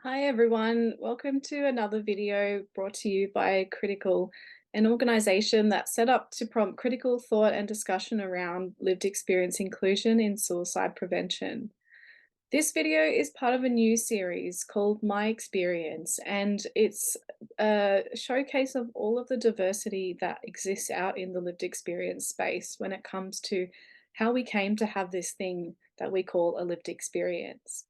Hi everyone, welcome to another video brought to you by Critical, an organization that's set up to prompt critical thought and discussion around lived experience inclusion in suicide prevention. This video is part of a new series called My Experience, and it's a showcase of all of the diversity that exists out in the lived experience space when it comes to how we came to have this thing that we call a lived experience.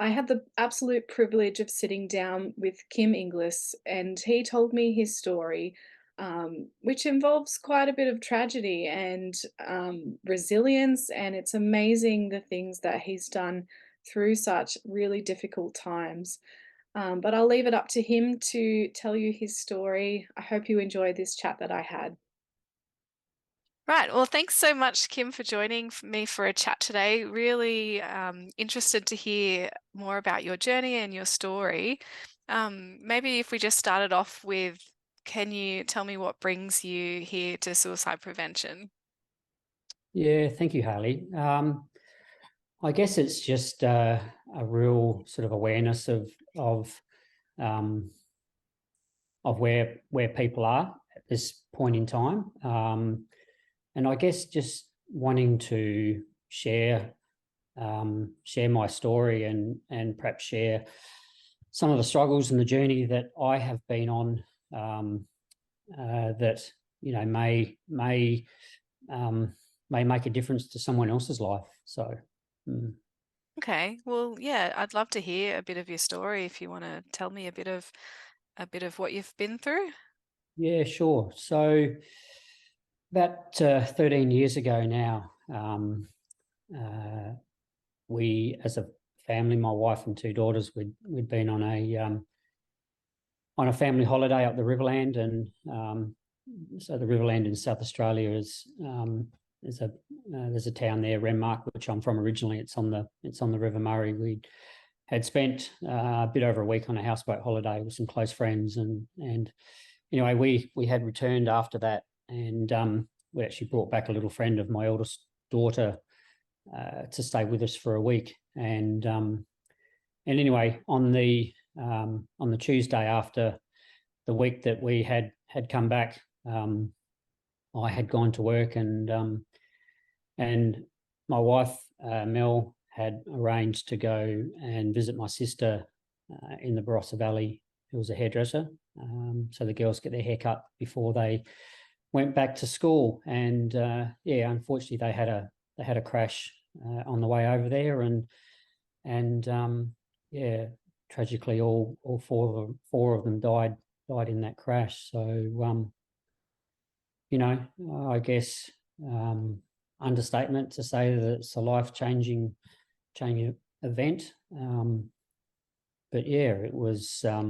I had the absolute privilege of sitting down with Kym Inglis, and he told me his story, which involves quite a bit of tragedy and resilience. And it's amazing the things that he's done through such really difficult times. But I'll leave it up to him to tell you his story. I hope you enjoy this chat that I had. Right. Well, thanks so much, Kim, for joining me for a chat today. Really interested to hear more about your journey and your story. Maybe if we just started off with, can you tell me what brings you here to suicide prevention? Yeah, thank you, Hayley. I guess it's just a real sort of awareness of um, of where people are at this point in time, and I guess just wanting to share my story and perhaps share some of the struggles and the journey that I have been on, that um, may make a difference to someone else's life. So, mm, Okay. Well, yeah, I'd love to hear a bit of your story if you want to tell me a bit of what you've been through. yeah, sure. So, about 13 years ago now, uh, we, as a family, my wife and two daughters, we'd been on a family holiday up the Riverland, and so the Riverland in South Australia is there's a town there, Renmark, which I'm from originally. It's on the River Murray. We had spent a bit over a week on a houseboat holiday with some close friends, and anyway, we had returned after that, and we actually brought back a little friend of my eldest daughter to stay with us for a week, and anyway, on the Tuesday after the week that we had come back, I had gone to work, and my wife Mel had arranged to go and visit my sister in the Barossa Valley, who was a hairdresser. So the girls get their hair cut before they went back to school, and yeah, unfortunately they had a crash on the way over there, and yeah, tragically all four of them died in that crash. So I guess understatement to say that it's a changing event. But yeah, it was. I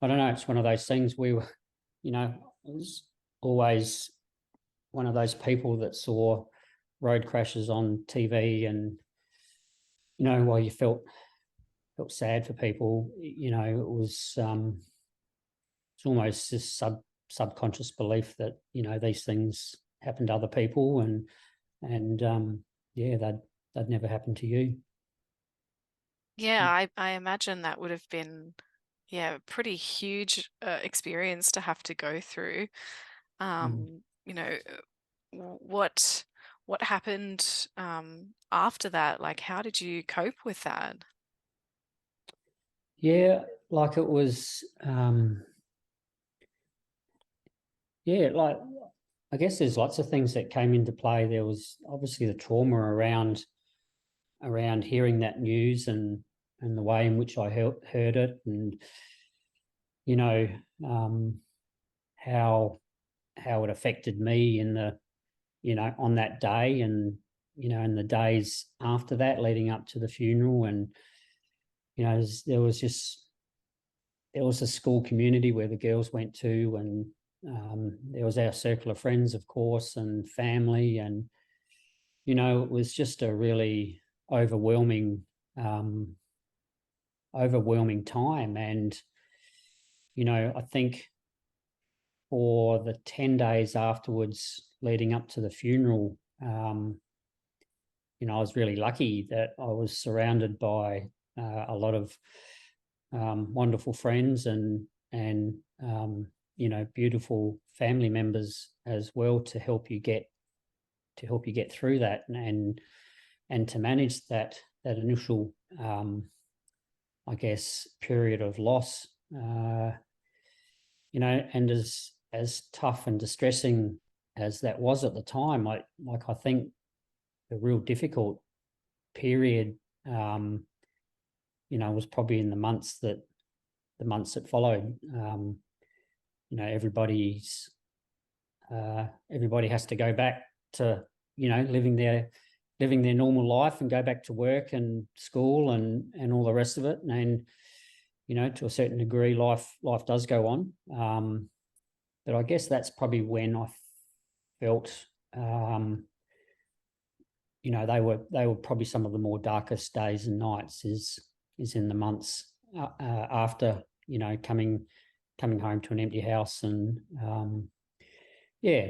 don't know. It's one of those things. I was always one of those people that saw road crashes on TV, and while you felt sad for people, it was it's almost this subconscious belief that these things happen to other people, and yeah, they'd never happen to you. Yeah, I imagine that would have been, yeah, a pretty huge experience to have to go through. Mm. Um, you know, what happened after that? Like, how did you cope with that? Yeah, like it was, yeah, like I guess there's lots of things that came into play. There was obviously the trauma around hearing that news, and the way in which I heard it, and you know um, how it affected me in the on that day, and in the days after that, leading up to the funeral. And there was a school community where the girls went to, and there was our circle of friends, of course, and family, and it was just a really overwhelming um, overwhelming time. And I think for the 10 days afterwards leading up to the funeral, I was really lucky that I was surrounded by a lot of wonderful friends and beautiful family members as well to help you get through that and to manage that initial I guess period of loss, and as tough and distressing as that was at the time, I think the real difficult period was probably in the months that followed. Everybody has to go back to living their normal life and go back to work and school and all the rest of it, and to a certain degree life does go on, but I guess that's probably when I felt they were probably some of the more darkest days and nights is in the months after coming home to an empty house and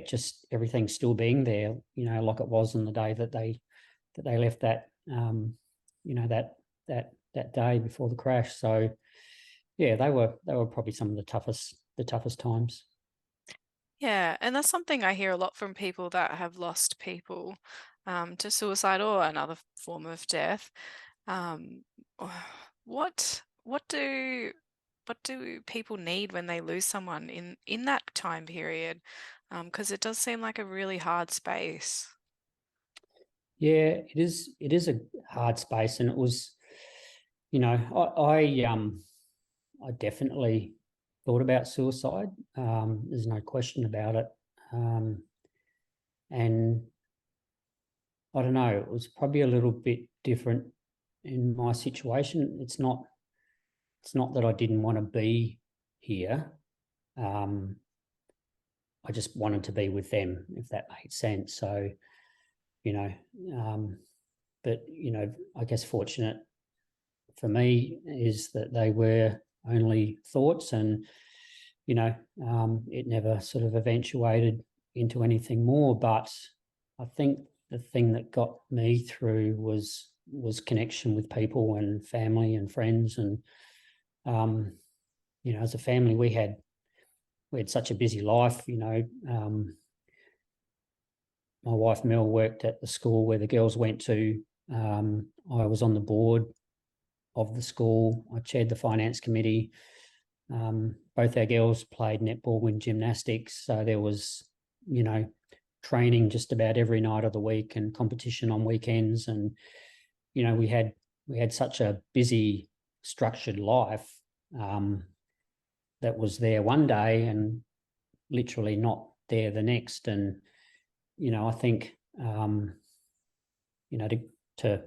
just everything still being there, like it was on the day that they left that that day before the crash. So they were probably some of the toughest times. Yeah, and that's something I hear a lot from people that have lost people to suicide or another form of death. Um, what do people need when they lose someone in that time period? Because it does seem like a really hard space. Yeah, it is. It is a hard space, and it was, I definitely thought about suicide. There's no question about it. And I don't know, it was probably a little bit different in my situation. It's not that I didn't want to be here. I just wanted to be with them, if that made sense. So, but, I guess fortunate for me is that they were only thoughts and, it never sort of eventuated into anything more. But I think the thing that got me through was connection with people and family and friends. And, as a family, we had such a busy life, my wife Mel worked at the school where the girls went to. I was on the board of the school. I chaired the finance committee. Both our girls played netball and gymnastics. So there was, training just about every night of the week and competition on weekends. And, we had such a busy, structured life that was there one day and literally not there the next. And, I think, to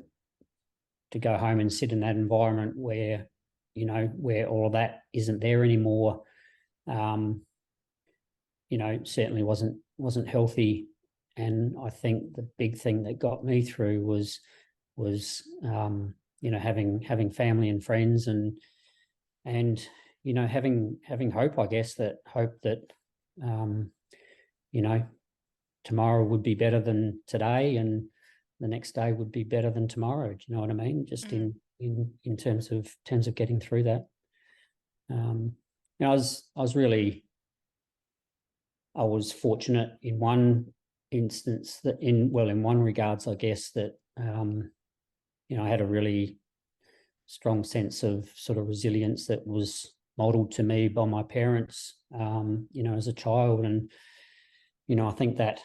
go home and sit in that environment where, where all of that isn't there anymore, certainly wasn't healthy. And I think the big thing that got me through was having family and friends and having hope, I guess, that tomorrow would be better than today and the next day would be better than tomorrow. Do you know what I mean? Just in terms of getting through that. I was fortunate in one instance that in one regards, I guess, that I had a really strong sense of sort of resilience that was modeled to me by my parents, as a child. And, I think that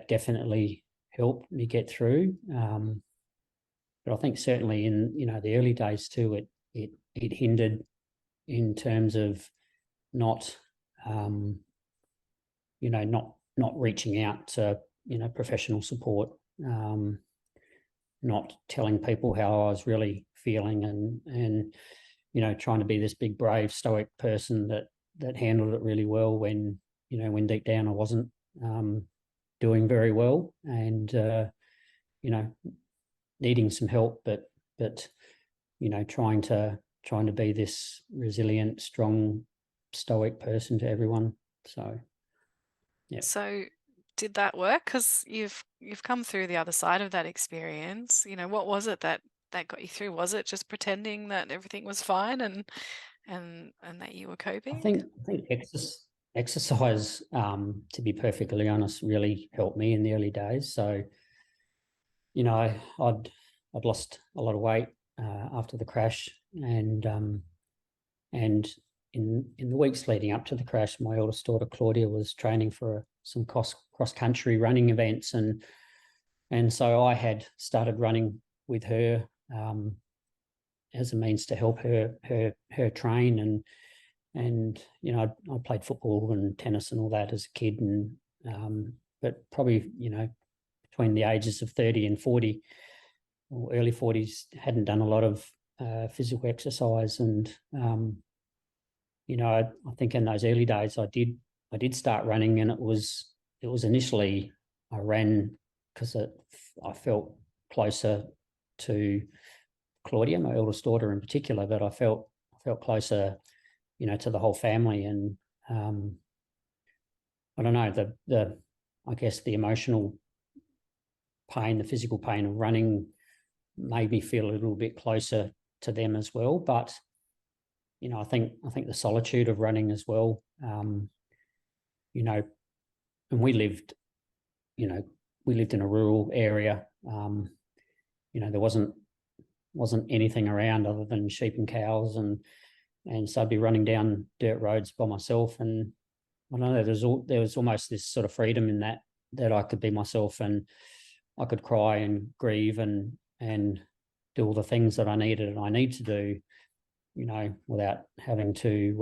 definitely helped me get through. But I think certainly in, the early days too, it hindered in terms of not reaching out to, professional support, not telling people how I was really feeling and trying to be this big, brave, stoic person that handled it really well when deep down I wasn't doing very well and, needing some help, but trying to be this resilient, strong, stoic person to everyone. So, yeah. So did that work? Because you've come through the other side of that experience. What was it that that got you through? Was it just pretending that everything was fine and that you were I coping? think exercise, to be perfectly honest, really helped me in the early days. So, you know, I'd lost a lot of weight after the crash, and in the weeks leading up to the crash, my eldest daughter Claudia was training for some cross country running events, and so I had started running with her as a means to help her train, and you know, I played football and tennis and all that as a kid, and but probably, you know, between the ages of 30 and 40 or early 40s, hadn't done a lot of physical exercise, and you know, I think in those early days I did start running, and it was initially I ran because I felt closer to Claudia, my eldest daughter in particular, but I felt closer, you know, to the whole family, and I don't know, I guess the emotional pain, the physical pain of running made me feel a little bit closer to them as well. But you know, I think the solitude of running as well, you know, and we lived in a rural area. You know, there wasn't anything around other than sheep and cows, and so I'd be running down dirt roads by myself, and I don't know, there was almost this sort of freedom in that I could be myself, and I could cry and grieve and do all the things that I needed and I need to do, you know, without having to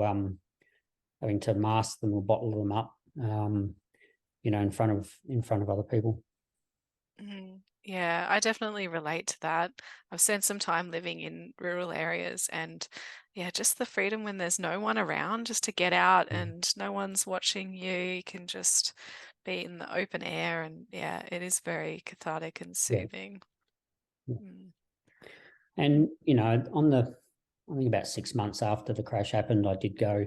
mask them or bottle them up, you know, in front of other people. Yeah, I definitely relate to that. I've spent some time living in rural areas, and yeah, just the freedom when there's no one around, just to get out and no one's watching you. You can just be in the open air, and yeah, it is very cathartic and soothing. Yeah. Mm. And you know, I think about 6 months after the crash happened, I did go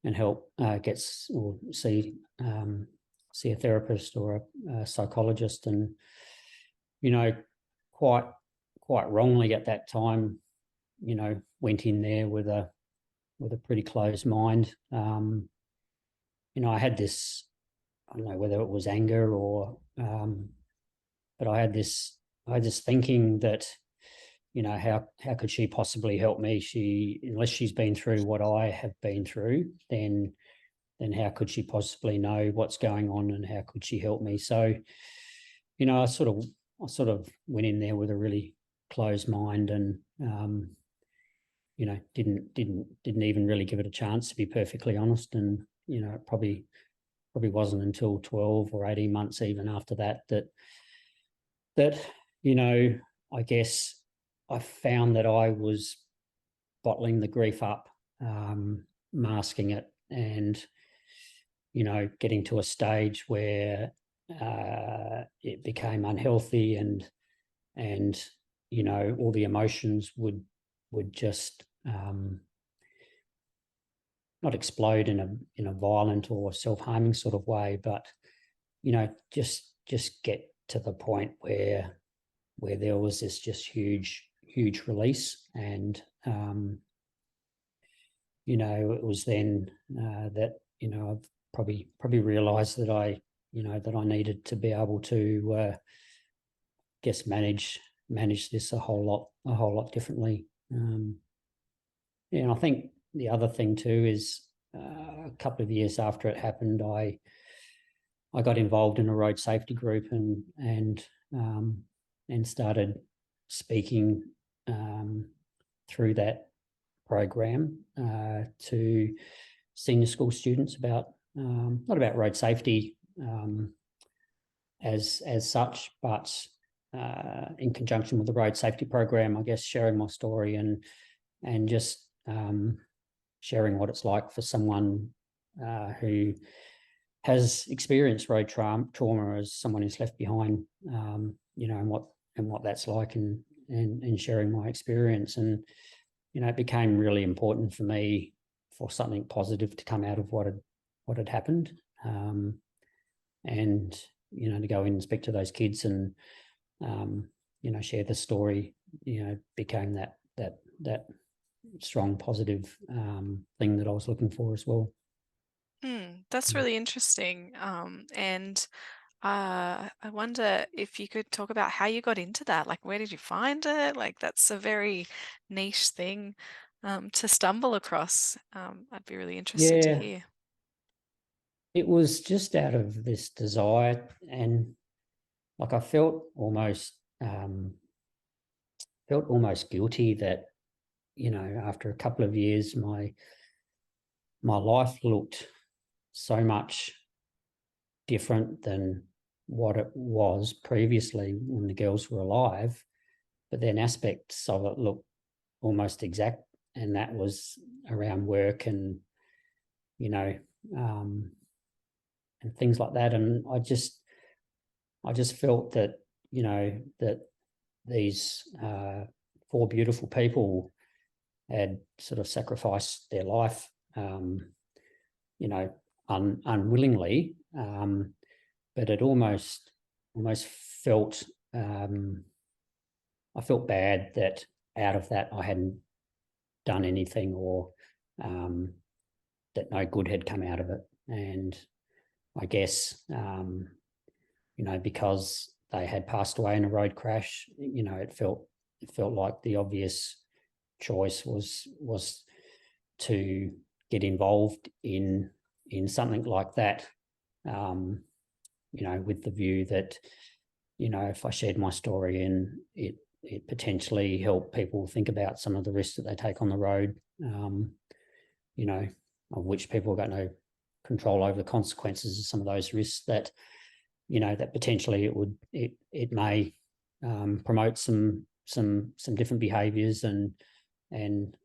and help see a therapist or a psychologist, and you know, quite wrongly at that time, you know, went in there with a pretty closed mind. You know, I had this, I don't know whether it was anger or, but I had this thinking that, you know, how could she possibly help me? Unless she's been through what I have been through, then how could she possibly know what's going on, and how could she help me? So, you know, I sort of went in there with a really closed mind, and you know, didn't even really give it a chance, to be perfectly honest. And you know, it probably wasn't until 12 or 18 months even after that you know, I guess I found that I was bottling the grief up, masking it, and you know, getting to a stage where it became unhealthy, and you know, all the emotions would just not explode in a violent or self-harming sort of way, but you know, just get to the point where there was this just huge release, and you know, it was then that, you know, I've probably realised that I needed to be able to guess manage this a whole lot differently. Yeah, and I think the other thing too is a couple of years after it happened, I got involved in a road safety group, and started speaking through that program to senior school students about not about road safety as such, but in conjunction with the road safety program, I guess sharing my story and just sharing what it's like for someone who has experienced road trauma as someone who's left behind, you know, and what that's like, and sharing my experience. And you know, it became really important for me for something positive to come out of what had happened, and you know, to go in and speak to those kids and you know, share the story became that strong positive thing that I was looking for as well. That's really interesting. And I wonder if you could talk about how you got into that. Like, where did you find it? Like, that's a very niche thing to stumble across. I'd be really interested to Yeah, hear. it was just out of this desire, and like I felt almost guilty that, after a couple of years, my life looked so much different than what it was previously when the girls were alive, but then aspects of it looked almost exact, and that was around work and um, and things like that. And I just felt that that these four beautiful people had sort of sacrificed their life, unwillingly, but it almost felt, I felt bad that out of that I hadn't done anything, or that no good had come out of it. And I guess, because they had passed away in a road crash, it felt like the obvious choice was to get involved in something like that, with the view that, if I shared my story and it potentially helped people think about some of the risks that they take on the road, of which people have got no control over the consequences of some of those risks, that that potentially it may promote some different behaviours and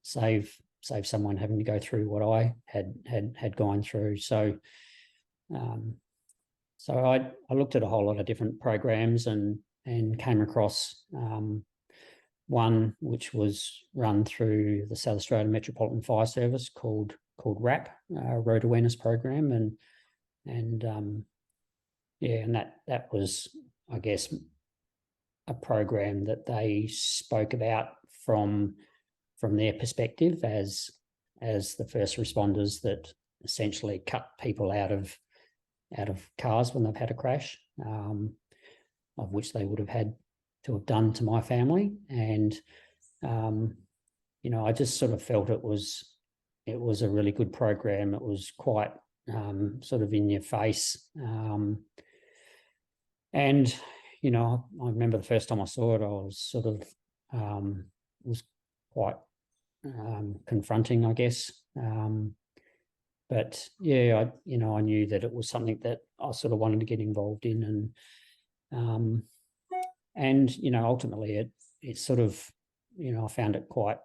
save someone having to go through what I had gone through. So I looked at a whole lot of different programs and came across one which was run through the South Australian Metropolitan Fire Service called RAP, Road Awareness Program, and that was, I guess, a program that they spoke about from their perspective as the first responders that essentially cut people out of cars when they've had a crash, of which they would have had to have done to my family. And I just sort of felt it was a really good program. It was quite sort of in your face, and I remember the first time I saw it, I was sort of was quite confronting, I guess. But yeah, I knew that it was something that I sort of wanted to get involved in, and ultimately it sort of, I found it quite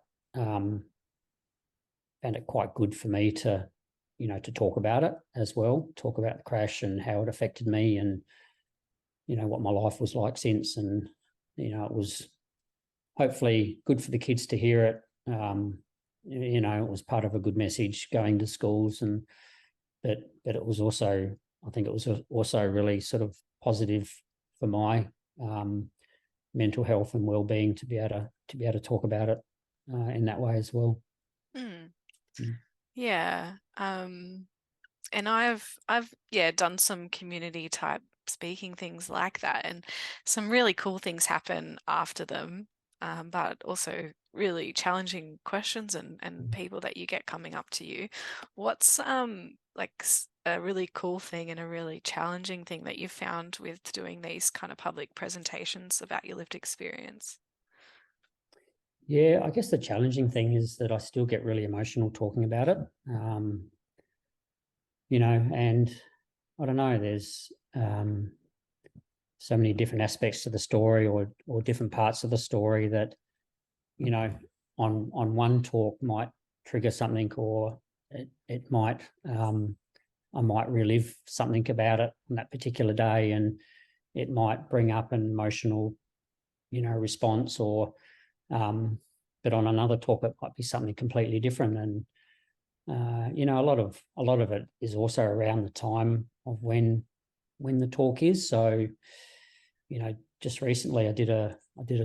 good for me to to talk about it as well, talk about the crash and how it affected me, and what my life was like since. And it was hopefully good for the kids to hear it. It was part of a good message going to schools, but it was also, I think it was also really sort of positive for my mental health and well-being to be able to talk about it in that way as well. Yeah. And I've done some community type speaking things like that, and some really cool things happen after them, but also really challenging questions and people that you get coming up to you. What's a really cool thing and a really challenging thing that you found with doing these kind of public presentations about your lived experience? Yeah, I guess the challenging thing is that I still get really emotional talking about it. And I don't know, there's so many different aspects to the story, or different parts of the story that, on one talk might trigger something, or it might, I might relive something about it on that particular day, and it might bring up an emotional, response, or but on another talk it might be something completely different. And a lot of it is also around the time of when the talk is. So just recently I did a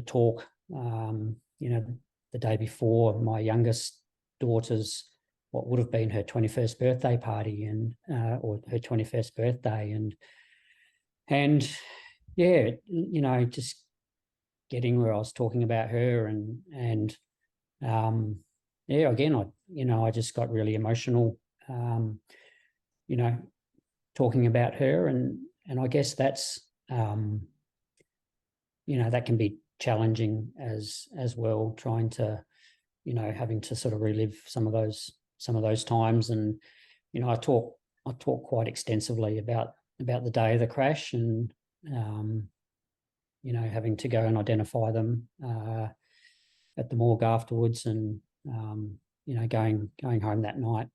talk you know, the day before my youngest daughter's, what would have been her 21st birthday party, and or her 21st birthday, and yeah, you know, just getting where I was talking about her, and yeah, again, I just got really emotional, you know, talking about her, and I guess that's you know, that can be challenging as well, trying to, you know, having to sort of relive some of those times. And you know, I talk quite extensively about the day of the crash, and you know, having to go and identify them at the morgue afterwards, and you know, going home that night,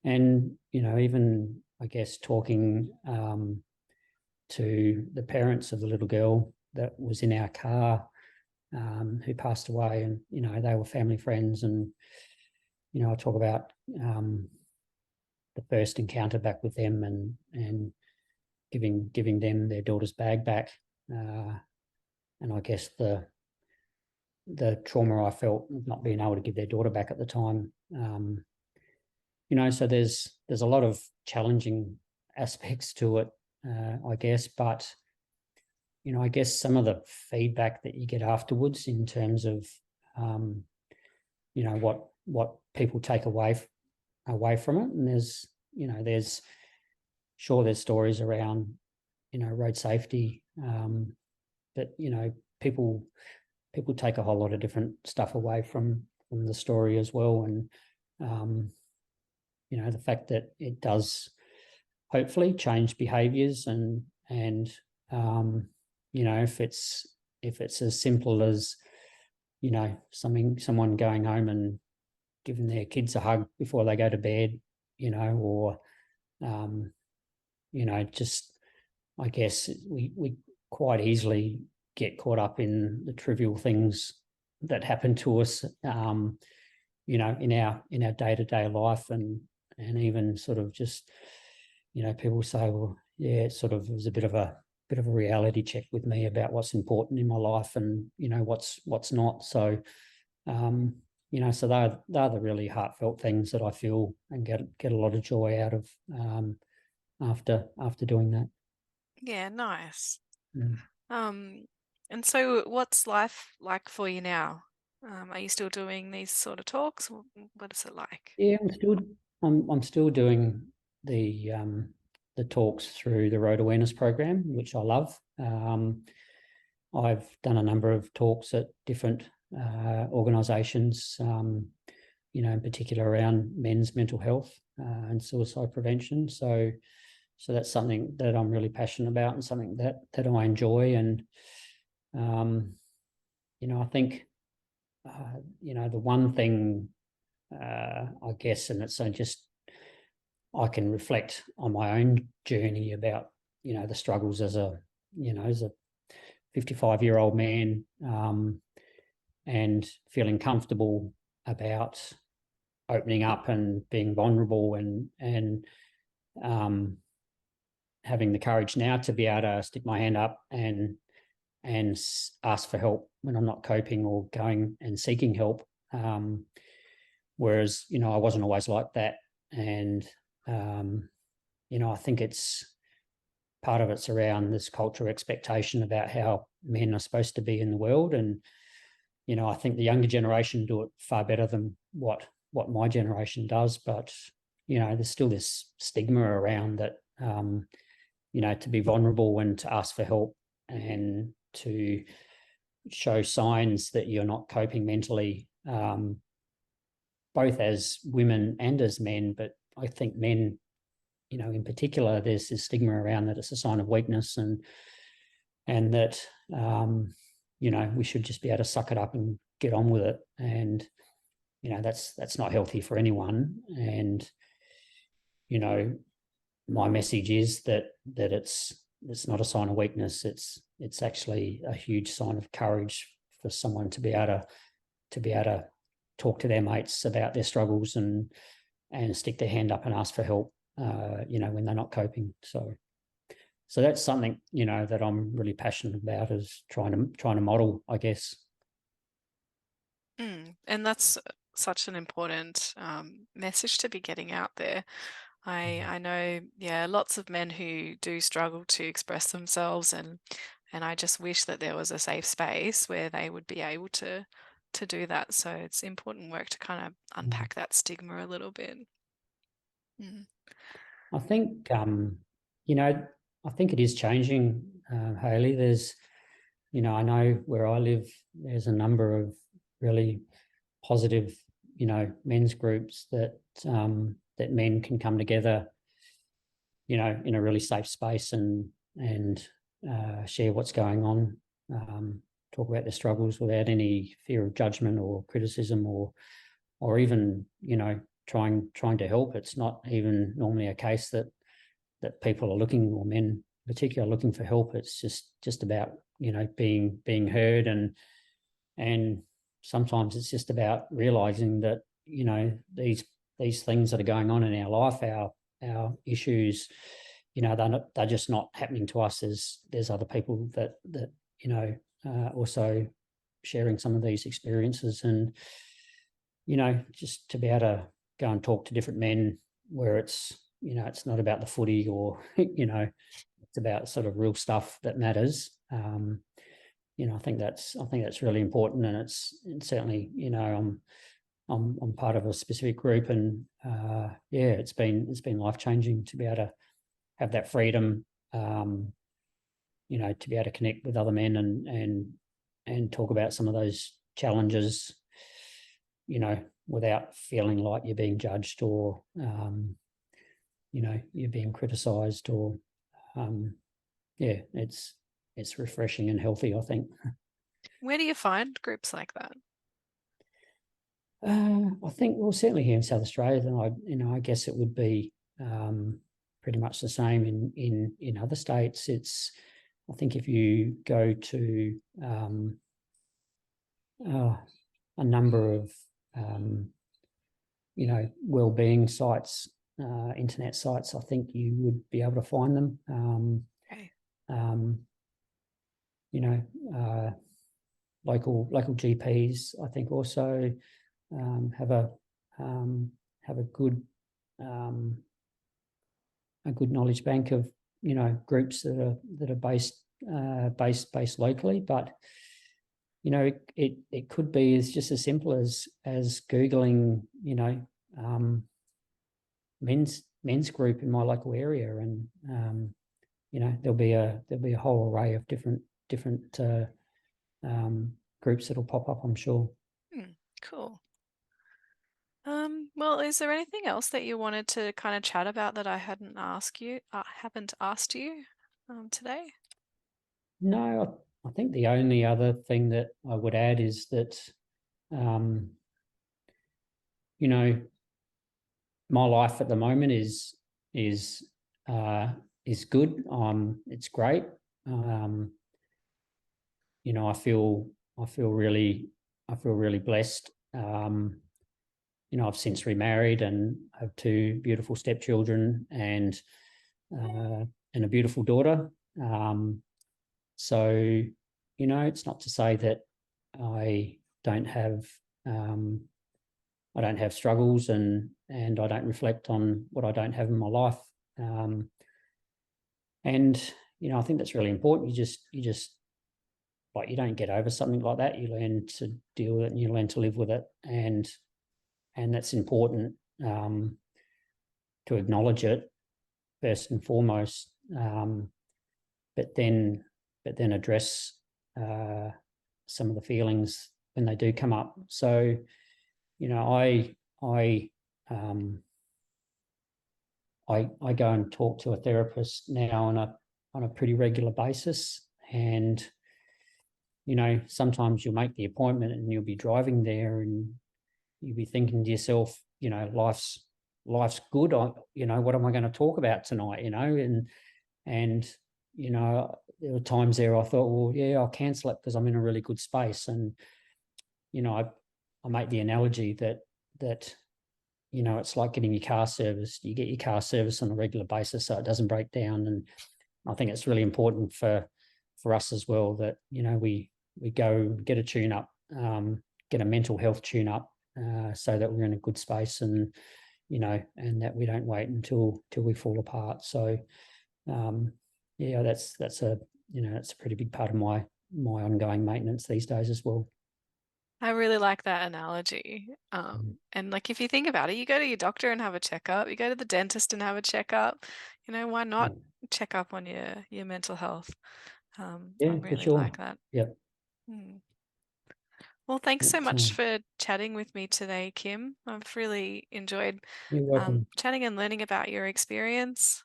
and you know, even I guess talking to the parents of the little girl that was in our car, who passed away, and you know, they were family friends, and you know, I talk about the first encounter back with them, and giving them their daughter's bag back, and I guess the trauma I felt of not being able to give their daughter back at the time. You know, so there's a lot of challenging aspects to it, I guess, but you know, I guess some of the feedback that you get afterwards in terms of you know, what people take away from it, and there's you know, there's stories around, you know, road safety, but you know, people take a whole lot of different stuff away from the story as well, and you know, the fact that it does hopefully change behaviours, and you know, if it's as simple as, you know, someone going home and giving their kids a hug before they go to bed, you know, or you know, just I guess we quite easily get caught up in the trivial things that happen to us, you know, in our day-to-day life, and even sort of just, you know, people say, well, yeah, it sort of was a bit of a reality check with me about what's important in my life, and you know, what's not. So you know, so they're the really heartfelt things that I feel and get a lot of joy out of after doing that. Yeah, nice. Mm. And so what's life like for you now? Are you still doing these sort of talks? What is it like? Yeah, I'm still doing the talks through the Road Awareness Program, which I love. I've done a number of talks at different organisations, you know, in particular around men's mental health and suicide prevention. So that's something that I'm really passionate about, and something that I enjoy. And you know, I think you know, the one thing I guess, and it's just I can reflect on my own journey about, you know, the struggles as a 55-year-old man, and feeling comfortable about opening up and being vulnerable, and having the courage now to be able to stick my hand up and ask for help when I'm not coping, or going and seeking help. Whereas, you know, I wasn't always like that. And, you know, I think it's part of it's around this cultural expectation about how men are supposed to be in the world. And, you know, I think the younger generation do it far better than what my generation does. But, you know, there's still this stigma around that, you know, to be vulnerable and to ask for help and to show signs that you're not coping mentally, both as women and as men. But I think men, you know, in particular, there's this stigma around that it's a sign of weakness, and that, you know, we should just be able to suck it up and get on with it. And, you know, that's not healthy for anyone. And, you know, my message is that it's not a sign of weakness. It's actually a huge sign of courage for someone to be able to talk to their mates about their struggles, and stick their hand up and ask for help, you know, when they're not coping. So so that's something, you know, that I'm really passionate about, is trying to model, I guess. And that's such an important message to be getting out there. I know, yeah, lots of men who do struggle to express themselves, and I just wish that there was a safe space where they would be able to do that. So it's important work to kind of unpack that stigma a little bit. I think, you know, I think it is changing, Hayley. There's, you know, I know where I live, there's a number of really positive, you know, men's groups that that men can come together, you know, in a really safe space and share what's going on, talk about their struggles without any fear of judgment or criticism, or even, you know, trying to help. It's not even normally a case that people are looking, or men in particular, are looking for help. It's just about, you know, being heard, and sometimes it's just about realizing that, you know, these things that are going on in our life, our issues, you know, they're just not happening to us. There's other people that you know, also sharing some of these experiences, and, you know, just to be able to go and talk to different men where it's, you know, it's not about the footy, or you know, it's about sort of real stuff that matters. You know, I think that's really important, and it's certainly, you know, I'm part of a specific group, and yeah, it's been life-changing to be able to have that freedom, you know, to be able to connect with other men and talk about some of those challenges, you know, without feeling like you're being judged, or you know, you're being criticised, or yeah, it's refreshing and healthy, I think. Where do you find groups like that? I think, well, certainly here in South Australia, then you know, I guess it would be pretty much the same in other states. I think if you go to a number of you know, wellbeing sites, internet sites, I think you would be able to find them. Okay. You know, local GPs, I think, also have a good knowledge bank of, you know, groups that are based locally. But, you know, it could be as just as simple as Googling, you know, men's group in my local area, and you know, there'll be a whole array of different groups that'll pop up, I'm sure. Cool. Well, is there anything else that you wanted to kind of chat about that I haven't asked you today? No, I think the only other thing that I would add is that, you know, my life at the moment is good. It's great. You know, I feel really blessed. You know, I've since remarried and have two beautiful stepchildren and a beautiful daughter. So, you know, it's not to say that I don't have struggles, and I don't reflect on what I don't have in my life. And, you know, I think that's really important. You just like, you don't get over something like that. You learn to deal with it, and you learn to live with it. And that's important, to acknowledge it first and foremost, but then address some of the feelings when they do come up. So, you know, I go and talk to a therapist now on a pretty regular basis, and, you know, sometimes you'll make the appointment and you'll be driving there and you'll be thinking to yourself, you know, life's good. You know, what am I going to talk about tonight? You know, and you know, there were times there I thought, well, yeah, I'll cancel it because I'm in a really good space. And, you know, I make the analogy that you know, it's like getting your car serviced. You get your car serviced on a regular basis so it doesn't break down, I think it's really important for us as well that, you know, we go get a tune up, get a mental health tune up, so that we're in a good space, and, you know, and that we don't wait until we fall apart. So yeah, that's a, you know, that's a pretty big part of my ongoing maintenance these days as well. I really like that analogy. And like if you think about it, you go to your doctor and have a checkup, you go to the dentist and have a checkup. You know, why Yeah, not check up on your mental health? I yeah, for really sure. like that. Yeah, Mm. Well, thanks so but, much for chatting with me today, Kym. I've really enjoyed you're welcome. chatting and learning about your experience.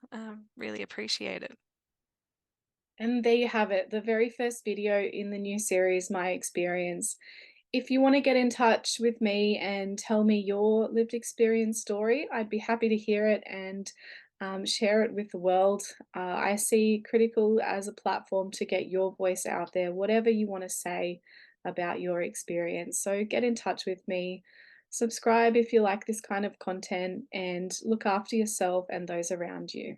Really appreciate it. And there you have it, the very first video in the new series, My Experience. If you want to get in touch with me and tell me your lived experience story, I'd be happy to hear it and share it with the world. I see Critical as a platform to get your voice out there, whatever you want to say about your experience. So get in touch with me, subscribe if you like this kind of content, and look after yourself and those around you.